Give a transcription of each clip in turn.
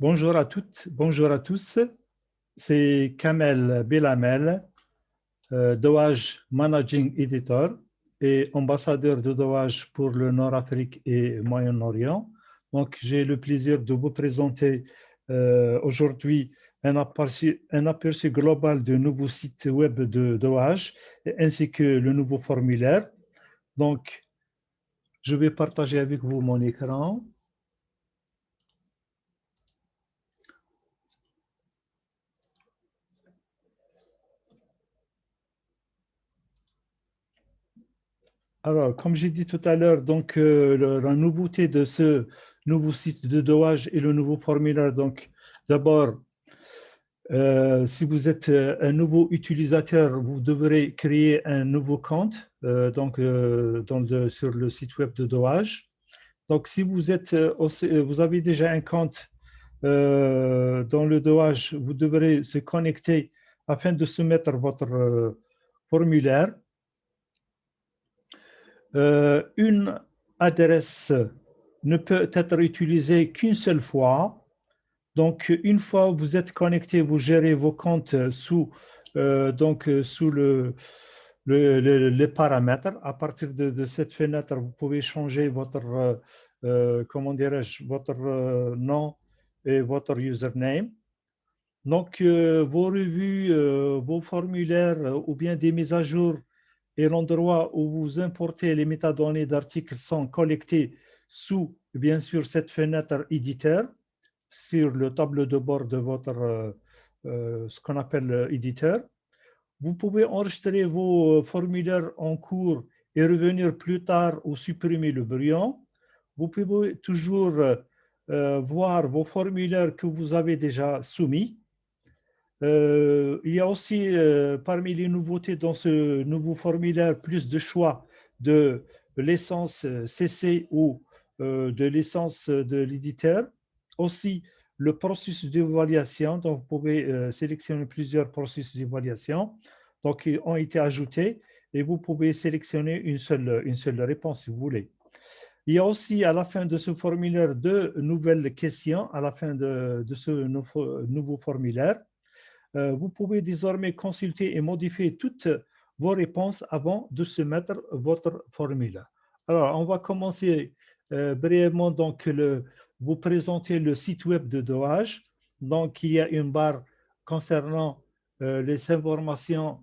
Bonjour à toutes, bonjour à tous. C'est Kamel Belamel, Doage Managing Editor et ambassadeur de Doage pour le Nord-Afrique et Moyen-Orient. Donc, j'ai le plaisir de vous présenter aujourd'hui un aperçu global du nouveau site web de Doage ainsi que le nouveau formulaire. Donc, je vais partager avec vous mon écran. Alors, comme j'ai dit tout à l'heure, donc la nouveauté de ce nouveau site de Doage et le nouveau formulaire. Donc, d'abord, si vous êtes un nouveau utilisateur, vous devrez créer un nouveau compte sur le site web de Doage. Donc, si vous êtes vous avez déjà un compte dans le Doage, vous devrez se connecter afin de soumettre votre formulaire. Une adresse ne peut être utilisée qu'une seule fois. Donc, une fois vous êtes connecté, vous gérez vos comptes sous les paramètres. À partir de cette fenêtre, vous pouvez changer votre, comment dirais-je, votre nom et votre username. Donc, vos revues, vos formulaires ou bien des mises à jour et l'endroit où vous importez les métadonnées d'articles sont collectés sous, bien sûr, cette fenêtre éditeur sur le tableau de bord de votre, ce qu'on appelle éditeur. Vous pouvez enregistrer vos formulaires en cours et revenir plus tard ou supprimer le brouillon. Vous pouvez toujours voir vos formulaires que vous avez déjà soumis. Il y a aussi parmi les nouveautés dans ce nouveau formulaire plus de choix de l'essence CC ou de l'essence de l'éditeur. Aussi le processus d'évaluation, donc vous pouvez sélectionner plusieurs processus d'évaluation. Donc ils ont été ajoutés et vous pouvez sélectionner une seule réponse si vous voulez. Il y a aussi à la fin de ce formulaire deux nouvelles questions à la fin de ce nouveau formulaire. Vous pouvez désormais consulter et modifier toutes vos réponses avant de soumettre votre formulaire. Alors, on va commencer brièvement donc vous présenter le site web de Doage. Donc, il y a une barre concernant les informations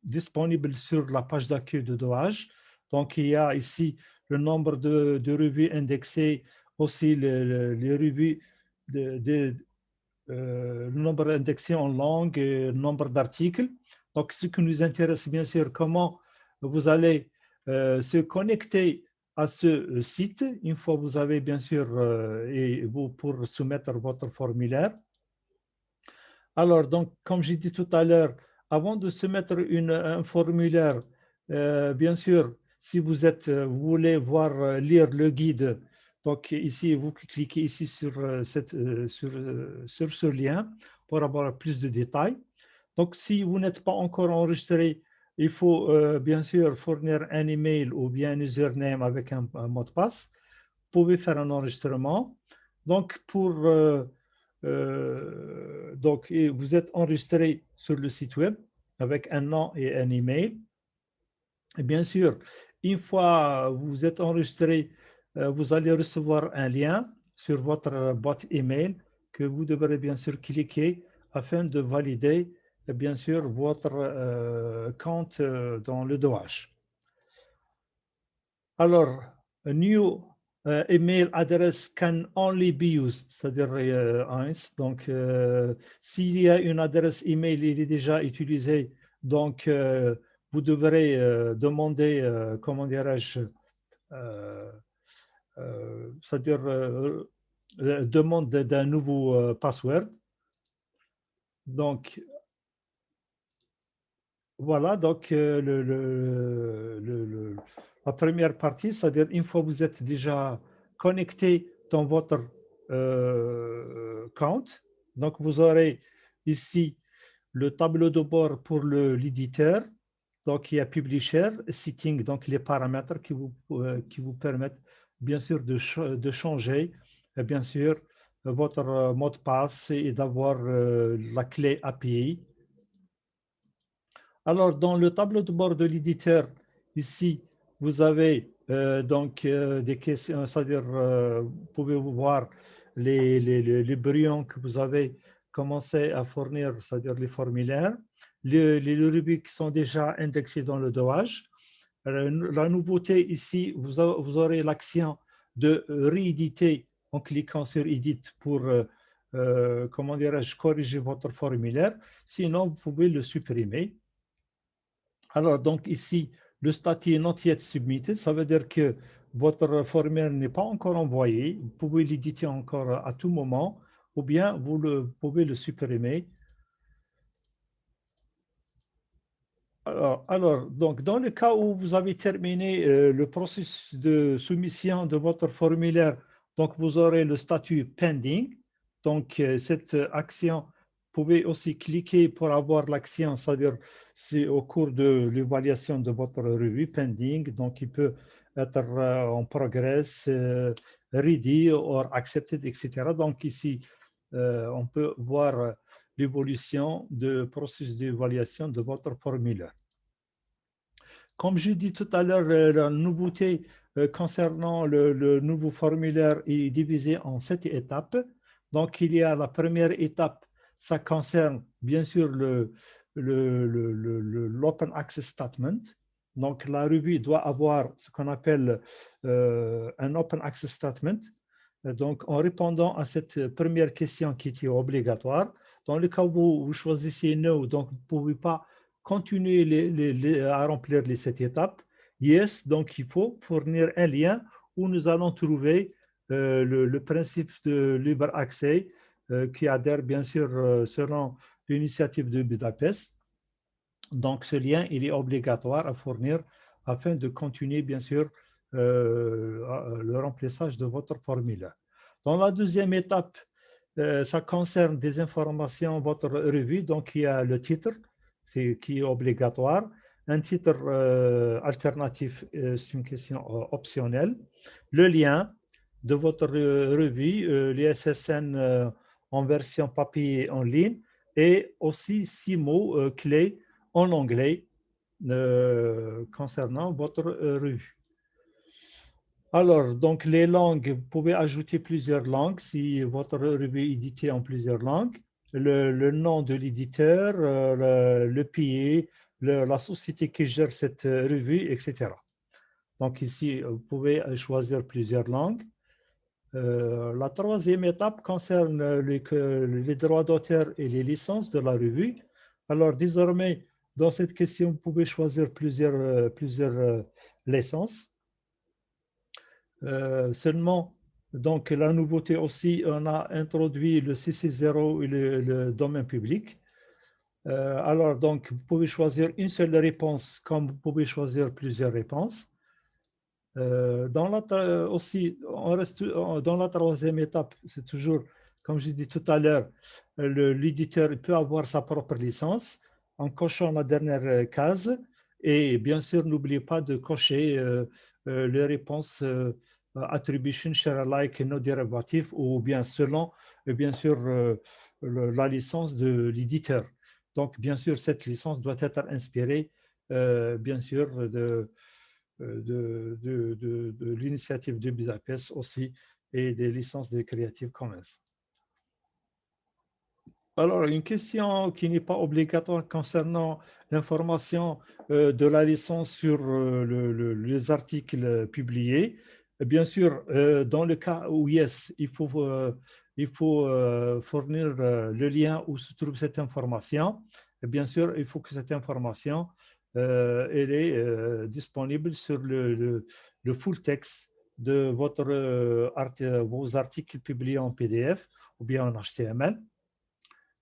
disponibles sur la page d'accueil de Doage. Donc, il y a ici le nombre de revues indexées, aussi les revues le nombre indexé en langue et le nombre d'articles. Donc, ce qui nous intéresse, bien sûr, comment vous allez se connecter à ce site une fois que vous avez, bien sûr, et vous pour soumettre votre formulaire. Alors, donc, comme j'ai dit tout à l'heure, avant de soumettre un formulaire, bien sûr, si vous voulez voir, lire le guide, donc ici, vous cliquez ici sur ce lien pour avoir plus de détails. Donc, si vous n'êtes pas encore enregistré, il faut bien sûr fournir un email ou bien un username avec un mot de passe. Vous pouvez faire un enregistrement. Donc, donc, vous êtes enregistré sur le site web avec un nom et un email. Et bien sûr, une fois vous êtes enregistré, vous allez recevoir un lien sur votre boîte email que vous devrez bien sûr cliquer afin de valider bien sûr votre compte dans le Doage. Alors, a new email address can only be used, c'est-à-dire donc s'il y a une adresse email, il est déjà utilisé, donc vous devrez demander, comment dirais-je, c'est-à-dire demande d'un nouveau password. Donc, voilà, donc la première partie, c'est-à-dire une fois que vous êtes déjà connecté dans votre compte, donc vous aurez ici le tableau de bord pour l'éditeur, donc il y a Publisher, Setting, donc les paramètres qui vous permettent bien sûr de changer bien sûr, votre mot de passe et d'avoir la clé API. Alors, dans le tableau de bord de l'éditeur, ici, vous avez donc des questions, c'est-à-dire, vous pouvez voir les brouillons que vous avez commencé à fournir, c'est-à-dire les formulaires. Les rubriques sont déjà indexées dans le DOAJ. La nouveauté ici, vous aurez l'action de rééditer en cliquant sur Edit pour, comment dirais-je, corriger votre formulaire. Sinon, vous pouvez le supprimer. Alors, donc ici, le statut not yet submitted, ça veut dire que votre formulaire n'est pas encore envoyé. Vous pouvez l'éditer encore à tout moment ou bien vous pouvez le supprimer. Alors, donc, dans le cas où vous avez terminé le processus de soumission de votre formulaire, donc vous aurez le statut pending. Donc, cette action, vous pouvez aussi cliquer pour avoir l'action, c'est-à-dire c'est au cours de l'évaluation de votre revue pending. Donc, il peut être en progress, ready or accepted, etc. Donc, ici, on peut voir l'évolution du processus d'évaluation de votre formulaire. Comme je dis tout à l'heure, la nouveauté concernant le nouveau formulaire est divisée en 7 étapes. Donc, il y a la première étape, ça concerne bien sûr l'Open Access Statement. Donc, la revue doit avoir ce qu'on appelle un Open Access Statement. Donc, en répondant à cette première question qui était obligatoire, dans le cas où vous choisissez No, donc vous ne pouvez pas continuer à remplir les 7 étapes. Yes, donc il faut fournir un lien où nous allons trouver le principe de libre accès qui adhère bien sûr selon l'initiative de Budapest. Donc, ce lien, il est obligatoire à fournir afin de continuer, bien sûr, le remplissage de votre formulaire. Dans la deuxième étape, ça concerne des informations, votre revue. Donc, il y a le titre qui est obligatoire. Un titre alternatif, c'est une question optionnelle. Le lien de votre revue, les SSN en version papier en ligne et aussi 6 mots clés en anglais concernant votre revue. Alors, donc les langues, vous pouvez ajouter plusieurs langues si votre revue est éditée en plusieurs langues. Le nom de l'éditeur, le pays, la société qui gère cette revue, etc. Donc ici, vous pouvez choisir plusieurs langues. La troisième étape concerne les droits d'auteur et les licences de la revue. Alors désormais, dans cette question, vous pouvez choisir plusieurs licences. Seulement, donc la nouveauté aussi, on a introduit le CC0 et le domaine public. Alors donc, vous pouvez choisir une seule réponse comme vous pouvez choisir plusieurs réponses. Aussi, on reste dans la troisième étape, c'est toujours, comme j'ai dit tout à l'heure, l'éditeur peut avoir sa propre licence en cochant la dernière case. Et bien sûr, n'oubliez pas de cocher les réponses attribution, share alike et no dérivatif ou bien selon, bien sûr, la licence de l'éditeur. Donc, bien sûr, cette licence doit être inspirée, bien sûr, de l'initiative de Budapest aussi et des licences de Creative Commons. Alors, une question qui n'est pas obligatoire concernant l'information de la licence sur les articles publiés. Bien sûr, dans le cas où yes, il faut fournir le lien où se trouve cette information. Et bien sûr, il faut que cette information elle est disponible sur le full texte de vos articles publiés en PDF ou bien en HTML.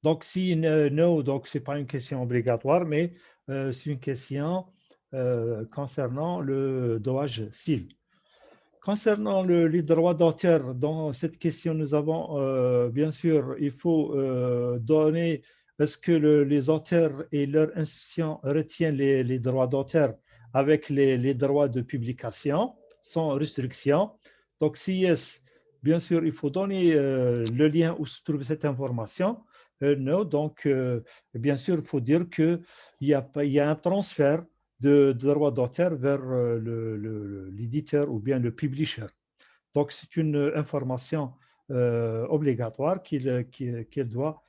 Donc, si no, donc ce n'est pas une question obligatoire, mais c'est une question concernant le DOAJ SIL. Concernant les droits d'auteur, dans cette question, nous avons, bien sûr, il faut donner, est-ce que les auteurs et leurs institutions retiennent les droits d'auteur avec les droits de publication sans restriction. Donc, si yes, bien sûr, il faut donner le lien où se trouve cette information. Non, donc, bien sûr, il faut dire qu'il y a un transfert de droits d'auteur vers l'éditeur ou bien le publisher. Donc, c'est une information obligatoire qu'il doit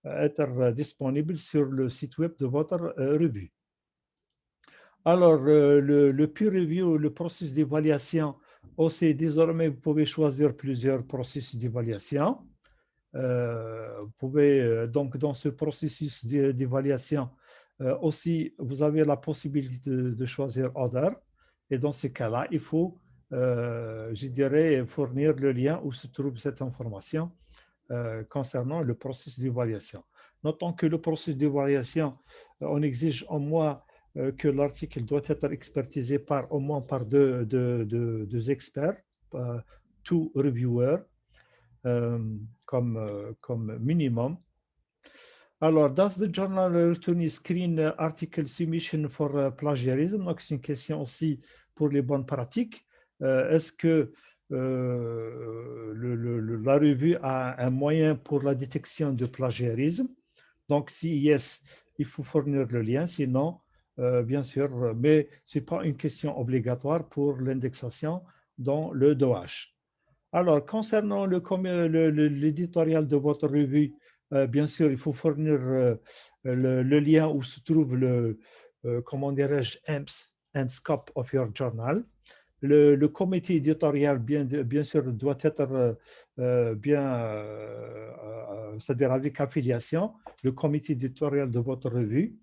être disponible sur le site web de votre revue. Alors, le peer review, le processus d'évaluation, aussi désormais, vous pouvez choisir plusieurs processus d'évaluation. Vous pouvez, donc, dans ce processus d'évaluation, aussi, vous avez la possibilité de choisir Other. Et dans ce cas-là, il faut, je dirais, fournir le lien où se trouve cette information concernant le processus d'évaluation. Notons que le processus d'évaluation, on exige au moins que l'article doit être expertisé au moins par deux experts, two reviewers, comme minimum. Alors, does the journal return screen article submission for plagiarism? Donc, c'est une question aussi pour les bonnes pratiques. Est-ce que la revue a un moyen pour la détection de plagiarisme? Donc, si yes, il faut fournir le lien, sinon, bien sûr, mais ce n'est pas une question obligatoire pour l'indexation dans le DOH. Alors, concernant l'éditorial de votre revue, bien sûr, il faut fournir le lien où se trouve comment dirais-je, aims and scope of your journal. Le comité éditorial, bien sûr, doit être c'est-à-dire avec affiliation, le comité éditorial de votre revue,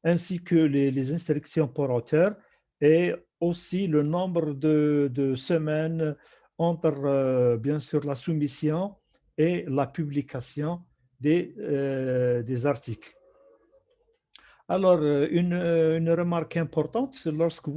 ainsi que les instructions pour auteur et aussi le nombre de semaines entre, bien sûr, la soumission et la publication des articles. Alors, une remarque importante, lorsque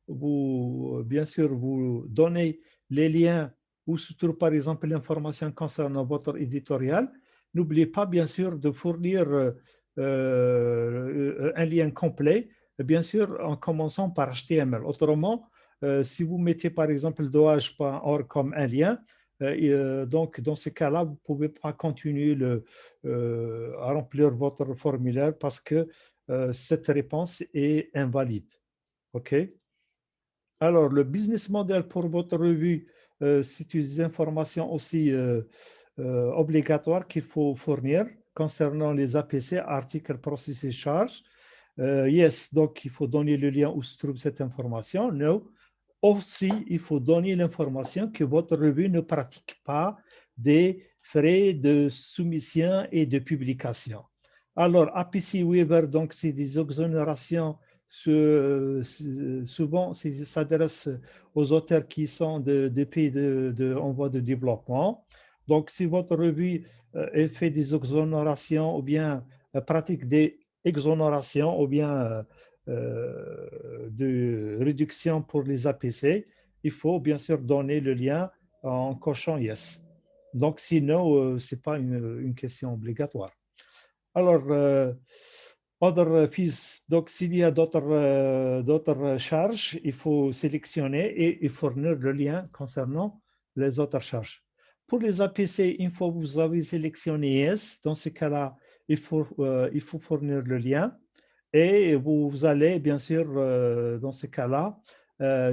bien sûr, vous donnez les liens où se trouve, par exemple, l'information concernant votre éditorial, n'oubliez pas, bien sûr, de fournir un lien complet, bien sûr, en commençant par HTML. Autrement, si vous mettez, par exemple, doage.org comme un lien, donc, dans ce cas-là, vous ne pouvez pas continuer à remplir votre formulaire parce que cette réponse est invalide. OK? Alors, le business model pour votre revue, c'est des informations aussi obligatoires qu'il faut fournir concernant les APC, articles, process et charges. Yes, donc il faut donner le lien où se trouve cette information. No. Aussi, il faut donner l'information que votre revue ne pratique pas des frais de soumission et de publication. Alors, APC Waiver, donc c'est des exonérations. Souvent, ça s'adresse aux auteurs qui sont des pays en voie de développement. Donc, si votre revue fait des exonérations ou bien pratique des exonérations ou bien de réduction pour les APC, il faut bien sûr donner le lien en cochant yes. Donc, sinon, ce n'est pas une question obligatoire. Alors, other fees, donc s'il y a d'autres charges, il faut sélectionner et fournir le lien concernant les autres charges. Pour les APC, une fois que vous avez sélectionné yes, dans ce cas-là, il faut fournir le lien. Et vous allez, bien sûr, dans ce cas-là,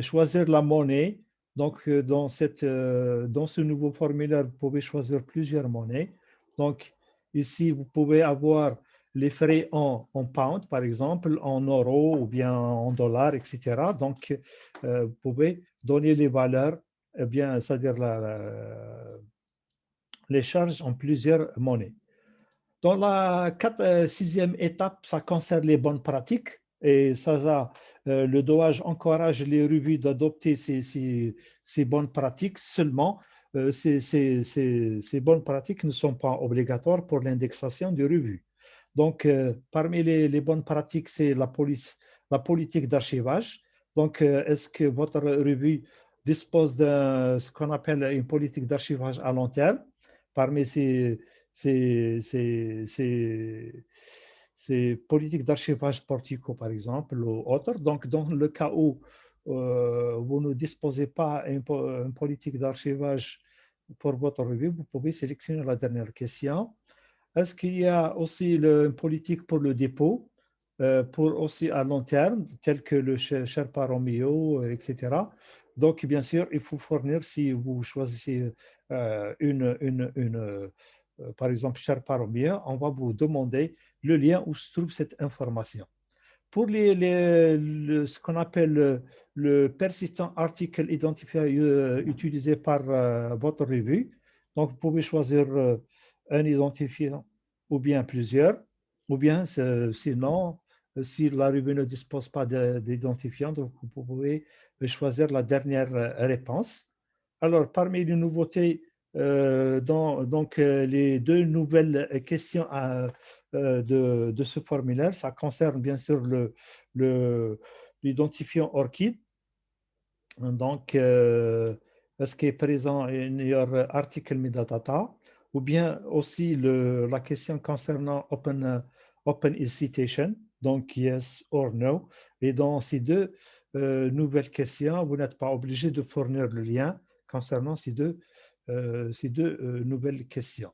choisir la monnaie. Donc, dans ce nouveau formulaire, vous pouvez choisir plusieurs monnaies. Donc, ici, vous pouvez avoir les frais en pound, par exemple, en euros ou bien en dollars, etc. Donc, vous pouvez donner les valeurs, bien, c'est-à-dire les charges en plusieurs monnaies. Dans la sixième étape, ça concerne les bonnes pratiques et le DOAJ encourage les revues d'adopter ces bonnes pratiques seulement. Ces bonnes pratiques ne sont pas obligatoires pour l'indexation des revues. Donc, parmi les bonnes pratiques, c'est la politique d'archivage. Donc, est-ce que votre revue dispose de ce qu'on appelle une politique d'archivage à long terme? Parmi ces politiques d'archivage Portico, par exemple, ou autres. Donc, dans le cas où vous ne disposez pas d'une politique d'archivage pour votre revue, vous pouvez sélectionner la dernière question. Est-ce qu'il y a aussi une politique pour le dépôt, pour aussi à long terme, tel que le Sherpa Romeo, etc. Donc, bien sûr, il faut fournir, si vous choisissez par exemple, Sherpa Romeo, on va vous demander le lien où se trouve cette information. Pour ce qu'on appelle le persistent article identifier utilisé par votre revue, donc vous pouvez choisir un identifiant ou bien plusieurs, ou bien sinon, si la revue ne dispose pas d'identifiant, donc vous pouvez choisir la dernière réponse. Alors, parmi les nouveautés, donc les deux nouvelles questions de ce formulaire, ça concerne bien sûr l'identifiant ORCID. Donc, ce qui est présent in your article metadata, ou bien aussi la question concernant open citation, donc yes or no. Et dans ces deux nouvelles questions, vous n'êtes pas obligé de fournir le lien concernant ces deux nouvelles questions.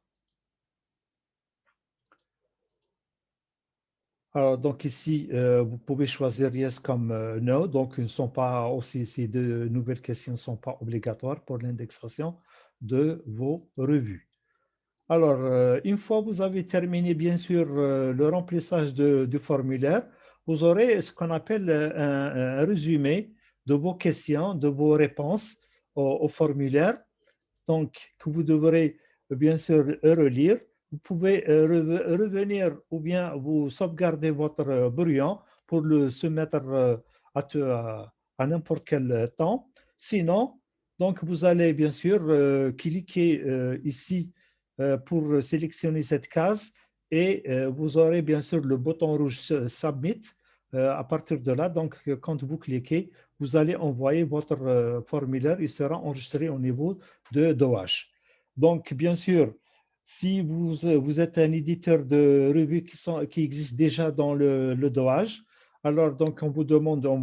Alors, donc ici, vous pouvez choisir yes comme no. Donc, ne sont pas aussi, ces deux nouvelles questions ne sont pas obligatoires pour l'indexation de vos revues. Alors, une fois que vous avez terminé, bien sûr, le remplissage du formulaire, vous aurez ce qu'on appelle un résumé de vos questions, de vos réponses au formulaire. Donc, que vous devrez bien sûr relire. Vous pouvez revenir ou bien vous sauvegarder votre brouillon pour le soumettre à n'importe quel temps. Sinon, donc vous allez bien sûr cliquer ici pour sélectionner cette case et vous aurez bien sûr le bouton rouge Submit. À partir de là, donc quand vous cliquez, vous allez envoyer votre formulaire. Il sera enregistré au niveau de DOH. Donc, bien sûr, si vous êtes un éditeur de revues qui existe déjà dans le DOH, alors donc on vous demande, on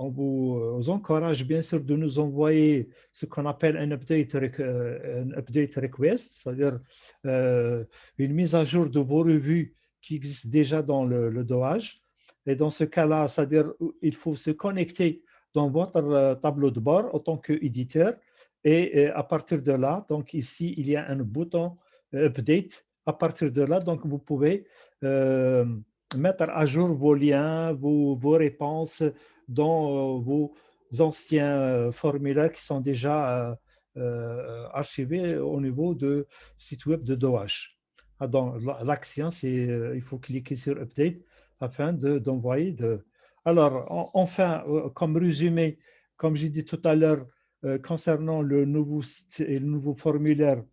vous encourage bien sûr de nous envoyer ce qu'on appelle un update request, c'est-à-dire une mise à jour de vos revues qui existent déjà dans le DOH. Et dans ce cas-là, c'est-à-dire il faut se connecter dans votre tableau de bord en tant qu'éditeur. Et à partir de là, donc ici, il y a un bouton Update. À partir de là, donc vous pouvez mettre à jour vos liens, vos réponses dans vos anciens formulaires qui sont déjà archivés au niveau du site web de DOH. Donc, l'action, c'est il faut cliquer sur Update afin d'envoyer Alors, enfin, comme résumé, comme j'ai dit tout à l'heure, concernant le nouveau site et le nouveau formulaire,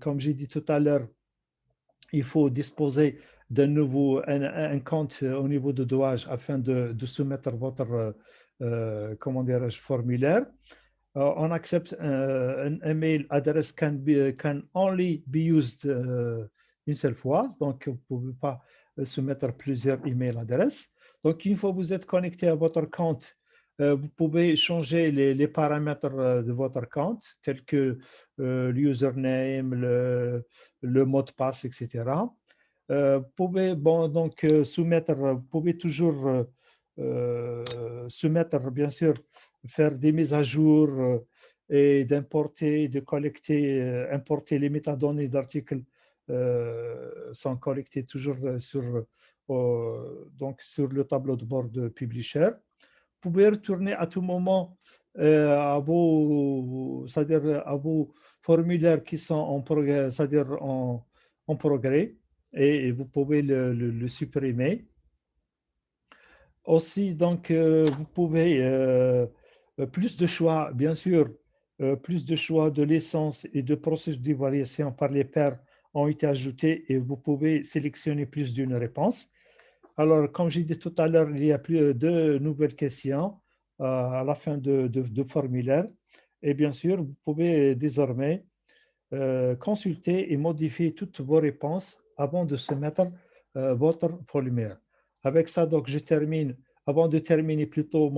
comme j'ai dit tout à l'heure, il faut disposer d'un nouveau un compte au niveau de DOH afin de soumettre votre comment dirais-je, formulaire. On accepte un email address can only be used une seule fois, donc vous ne pouvez pas soumettre plusieurs email adresses. Donc une fois que vous êtes connecté à votre compte, vous pouvez changer les paramètres de votre compte, tels que l'username, le mot de passe, etc. Vous pouvez donc soumettre, vous pouvez toujours soumettre, bien sûr, faire des mises à jour et d'importer, de collecter, importer les métadonnées d'articles sont collectées toujours donc sur le tableau de bord de Publisher. Vous pouvez retourner à tout moment c'est-à-dire à vos formulaires qui sont en progrès, c'est-à-dire en progrès, et vous pouvez le supprimer. Aussi, donc, vous pouvez plus de choix, bien sûr, plus de choix de licence et de processus d'évaluation par les pairs ont été ajoutés et vous pouvez sélectionner plus d'une réponse. Alors, comme j'ai dit tout à l'heure, il y a plus de nouvelles questions à la fin de formulaire. Et bien sûr, vous pouvez désormais consulter et modifier toutes vos réponses avant de soumettre votre formulaire. Avec ça, donc, je termine, avant de terminer plutôt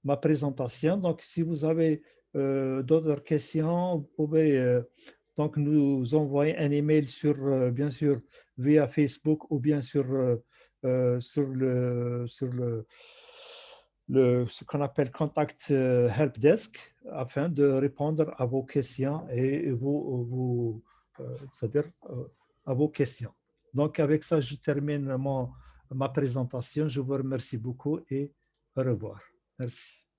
ma présentation. Donc, si vous avez d'autres questions, vous pouvez donc nous envoyer un email sur, bien sûr, via Facebook ou bien sur ce qu'on appelle Contact Help Desk afin de répondre à vos questions et c'est-à-dire à vos questions. Donc, avec ça, je termine ma présentation. Je vous remercie beaucoup et au revoir. Merci.